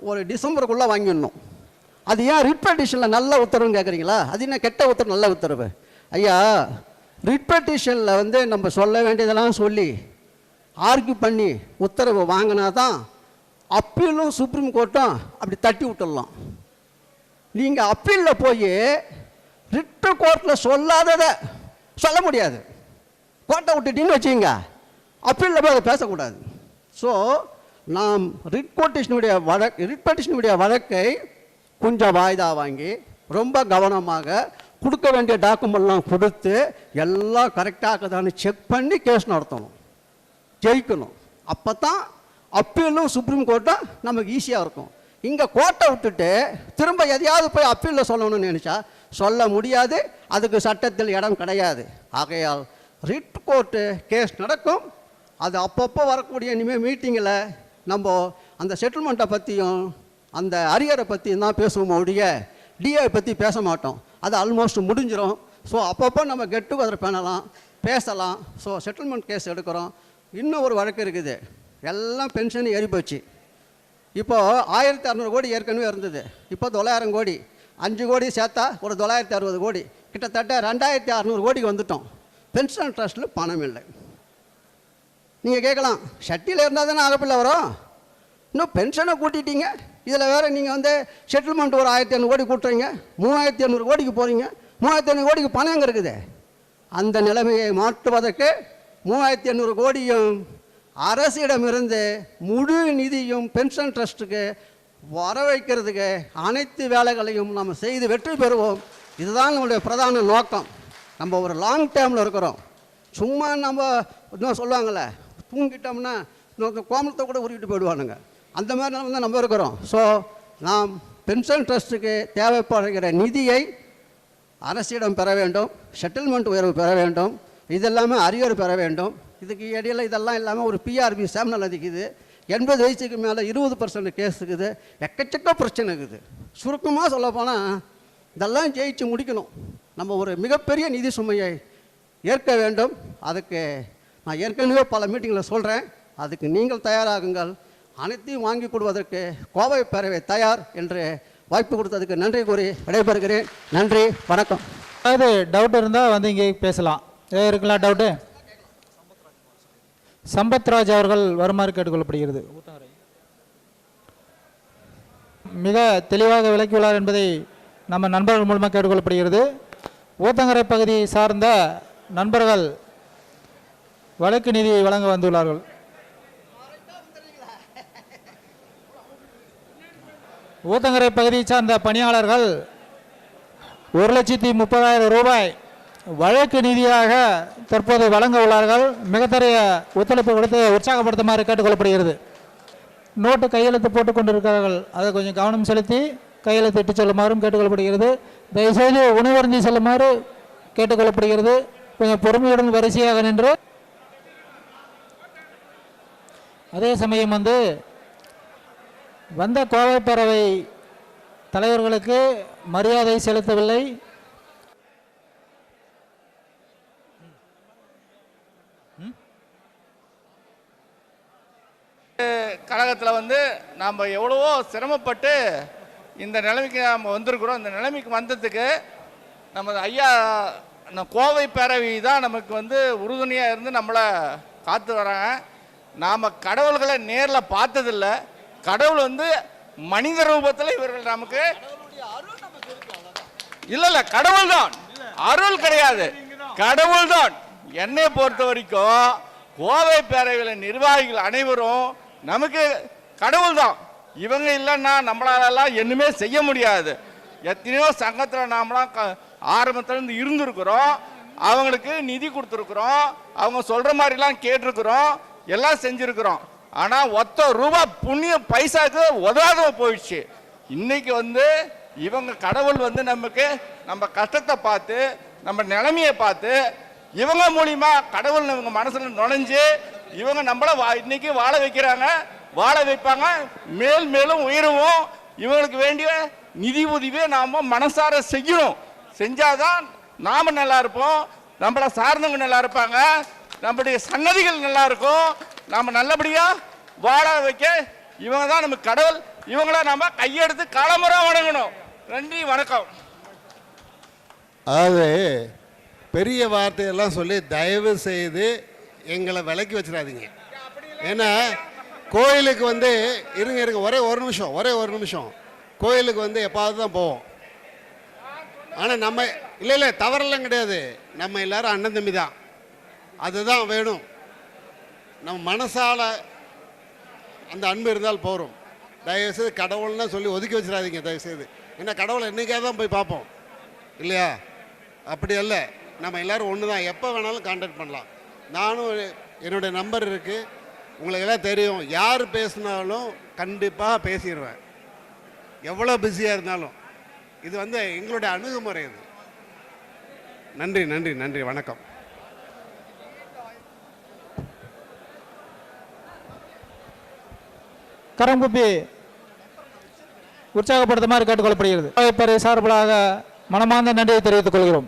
ஒரு டிசம்பருக்குள்ளே வாங்கிடணும். அது ஏன் ரிட் பெட்டிஷனில் நல்ல உத்தரவுன்னு கேட்குறீங்களா? அது என்ன கெட்ட உத்தரவு நல்ல உத்தரவு? ஐயா, ரிட் பெட்டிஷனில் வந்து நம்ம சொல்ல வேண்டியதெல்லாம் சொல்லி ஆர்கியூ பண்ணி உத்தரவு வாங்கினா தான் அப்பீலும் சுப்ரீம் கோர்ட்டும் அப்படி தட்டி விட்டுடலாம். நீங்கள் அப்பீலில் போய் ரிட்டு கோர்ட்டில் சொல்லாததை சொல்ல முடியாது. கோர்ட்டை விட்டுட்டின்னு வச்சுங்க, அப்பீலில் போய் அதை பேசக்கூடாது. ஸோ நாம் ரிட் பெட்டிஷனுடைய வழக்கை கொஞ்சம் வாய்தா வாங்கி ரொம்ப கவனமாக கொடுக்க வேண்டிய டாக்குமெண்ட்லாம் கொடுத்து எல்லாம் கரெக்டாக செக் பண்ணி கேஸ் நடத்தணும், ஜெயிக்கணும். அப்போ தான் அப்பீலும் சுப்ரீம் கோர்ட்டும் நமக்கு ஈஸியாக இருக்கும். இங்கே கோர்ட்டை விட்டுட்டு திரும்ப எதையாவது போய் அப்பீலில் சொல்லணும்னு நினச்சா சொல்ல முடியாது, அதுக்கு சட்டத்தில் இடம் கிடையாது. ஆகையால் ரிட் கோர்ட்டு கேஸ் நடக்கும். அது அப்பப்போ வரக்கூடிய இனிமேல் மீட்டிங்கில் நம்ம அந்த செட்டில்மெண்ட்டை பற்றியும் அந்த அரியரை பற்றியும் தான் பேசுவோம் ஒழிய டிஏ பற்றி பேச மாட்டோம். அது ஆல்மோஸ்ட் முடிஞ்சிடும். ஸோ அப்பப்போ நம்ம கெட் டுகெதர் பண்ணலாம், பேசலாம். ஸோ செட்டில்மெண்ட் கேஸ் எடுக்கிறோம். இன்னும் ஒரு வழக்கு இருக்குது, எல்லாம் பென்ஷன் ஏறி போச்சு. இப்போது 1600 கோடி ஏற்கனவே இருந்தது, இப்போ 900 கோடி, 5 கோடி சேர்த்தா ஒரு 960 கோடி, கிட்டத்தட்ட 2600 கோடிக்கு வந்துட்டோம். பென்ஷன் ட்ரஸ்ட்டில் பணம் இல்லை. நீங்கள் கேட்கலாம், ஷட்டியில் இருந்தால் தானே ஆகப்பில்லை வரும், இன்னும் பென்ஷனை கூட்டிட்டீங்க, இதில் வேறு நீங்கள் வந்து செட்டில்மெண்ட் ஒரு 1500 கோடி கூட்டுறீங்க, 3800 கோடிக்கு போகிறீங்க, 3800 கோடிக்கு பணம் எங்கே இருக்குது? அந்த நிலைமையை மாற்றுவதற்கு 3800 கோடியும் அரசிடமிருந்து முழு நிதியும் பென்ஷன் ட்ரஸ்ட்டுக்கு வர வைக்கிறதுக்கு அனைத்து வேலைகளையும் நம்ம செய்து வெற்றி பெறுவோம். இதுதான் நம்முடைய பிரதான நோக்கம். நம்ம ஒரு லாங் டேர்மில் இருக்கிறோம். சும்மா நம்ம இன்னும் சொல்லுவாங்கள்ல, தூங்கிட்டோம்னா இன்னொரு கோமலத்தை கூட உருவிட்டு போயிடுவானுங்க, அந்த மாதிரி தான் நம்ம இருக்கிறோம். ஸோ நாம் பென்ஷன் ட்ரஸ்ட்டுக்கு தேவைப்படுகிற நிதியை அரசிடம் பெற வேண்டும், செட்டில்மெண்ட் உயர்வு பெற வேண்டும், இதெல்லாமே அரியர் பெற வேண்டும். இதுக்கு இடையில் இதெல்லாம் இல்லாமல் ஒரு பிஆர்பி சேம்னல் அதிக்குது, 80 வயசுக்கு மேலே 20% கேஸ் இருக்குது, எக்கச்சக்க பிரச்சனை இருக்குது. சுருக்கமாக சொல்லப்போனால் இதெல்லாம் ஜெயிச்சு முடிக்கணும். நம்ம ஒரு மிகப்பெரிய நிதி சுமையை ஏற்க வேண்டும். அதுக்கு நான் ஏற்கனவே பல மீட்டிங்கில் சொல்கிறேன், அதுக்கு நீங்கள் தயாராகுங்கள். அனைத்தையும் வாங்கி கொடுவதற்கு கோவை பேரவை தயார் என்று வாய்ப்பு கொடுத்ததுக்கு நன்றி கூறி விடைபெறுகிறேன். நன்றி, வணக்கம். அதாவது டவுட் இருந்தால் வந்து இங்கே பேசலாம். ஏதாவது இருக்கலாம் டவுட்டு? சம்பத்ராஜ் அவர்கள் வருமாறு கேட்டுக்கொள்ளப்படுகிறது. மிக தெளிவாக விளக்கியுள்ளார் என்பதை நம்ம நண்பர்கள் மூலமாக கேட்டுக்கொள்ளப்படுகிறது. ஊத்தங்கரை பகுதி சார்ந்த நண்பர்கள் வழக்கு நிதி வழங்க வந்துள்ளார்கள். ஊத்தங்கரை பகுதியை சார்ந்த பணியாளர்கள் 1,30,000 ரூபாய் வழக்கு நிதியாக தற்போது வழங்க உள்ளார்கள். மிகப்பெரிய ஒத்துழைப்பு கொடுத்து உற்சாகப்படுத்துமாறு கேட்டுக்கொள்ளப்படுகிறது. நோட்டு கையெழுத்து போட்டுக் கொண்டிருக்கிறார்கள், அதை கொஞ்சம் கவனம் செலுத்தி கையெழுத்து இட்டு செல்லுமாறும் கேட்டுக்கொள்ளப்படுகிறது. தயவுசெய்து உணவருந்தி செல்லுமாறு கேட்டுக்கொள்ளப்படுகிறது. கொஞ்சம் பொறுமையுடன் வரிசையாக நின்று, அதே சமயம் வந்த கோவை பேரவை தலைவர்களுக்கு மரியாதை செலுத்தவில்லை. கழகத்தில் நாம் எவ்வளவோ சிரமப்பட்டு இந்த நிலைமைக்கு நாம் வந்திருக்கிறோம். இந்த நிலைமைக்கு வந்ததுக்கு நமது ஐயா கோவை பேரவை தான் நமக்கு உறுதுணையாக இருந்து நம்மளை காத்து வராங்க. நாம் கடவுள்களை நேரில் பார்த்ததில்ல. கடவுள் மனித ரூபத்தில் இவர்கள் நமக்கு இல்லை கடவுள் தான், அருள் கிடையாது, கடவுள் தான். என்னை பொறுத்த வரைக்கும் கோவை பேரவையில் நிர்வாகிகள் அனைவரும் நமக்கு கடவுள் தான். இவங்க இல்லைன்னா நம்மளாலெல்லாம் என்னமே செய்ய முடியாது. எத்தனையோ சங்கத்தில் நாமலாம் ஆரம்பத்திலேருந்து இருந்திருக்கிறோம், அவங்களுக்கு நிதி கொடுத்துருக்குறோம், அவங்க சொல்கிற மாதிரிலாம் கேட்டிருக்கிறோம், எல்லாம் செஞ்சுருக்கிறோம். ஆனால் ஒத்த ரூபா புண்ணிய பைசாவுக்கு உதவாத போயிடுச்சு. இன்னைக்கு இவங்க கடவுள் நமக்கு நம்ம கஷ்டத்தை பார்த்து நம்ம நிலைமையை பார்த்து இவங்க மூலியமா கடவுள் இவங்க மனசுல நுழைஞ்சு இவங்க நம்மள இன்னைக்கு வாழ வைக்கிறாங்க, வாழ வைப்பாங்க, மேல் மேலும் உயருவோம். இவங்களுக்கு வேண்டிய நிதி உதவியை நாம மனசார செய்யணும். செஞ்சாதான் நாம நல்லா இருப்போம், நம்மளை சார்ந்தவங்க நல்லா இருப்பாங்க, நம்முடைய சன்னதிகள் நல்லா இருக்கும், நாம நல்லபடியா வாழ வைக்க இவங்க தான் நமக்கு கடவுள். இவங்கள நாம கையெடுத்து காலமுறை வணங்கணும். நன்றி, வணக்கம். அதாவது பெரிய வார்த்தையெல்லாம் சொல்லி தயவு செய்து எங்களை விலக்கி வச்சிடாதீங்க. ஏன்னா கோயிலுக்கு இருங்க ஒரே ஒரு நிமிஷம் கோயிலுக்கு எப்பாவது தான் போவோம். ஆனால் நம்ம இல்லை தவறெல்லாம் கிடையாது, நம்ம எல்லாரும் அண்ணன் தம்பி தான், அதுதான் வேணும். நம்ம மனசால அந்த அன்பு இருந்தால் போகிறோம். தயவுசெய்து கடவுள்னா சொல்லி ஒதுக்கி வச்சிடாதீங்க தயவுசெய்து. ஏன்னா கடவுளை என்றைக்காக தான் போய் பார்ப்போம் இல்லையா? அப்படி அல்ல, நம்ம எல்லோரும் ஒன்று தான், எப்போ வேணாலும் கான்டாக்ட் பண்ணலாம். நானும் என்னுடைய நம்பர் இருக்குது, உங்களுக்கு எல்லாம் தெரியும். யார் பேசினாலும் கண்டிப்பாக பேசிடுவேன், எவ்வளோ பிஸியாக இருந்தாலும். இது எங்களுடைய அணுகுமுறை. இது நன்றி நன்றி நன்றி, வணக்கம். கரங்குப்பி உற்சாகப்படுத்துமாறு கேட்டுக்கொள்ளப்படுகிறது. சார்பிலாக மனமார்ந்த நன்றியை தெரிவித்துக் கொள்கிறோம்.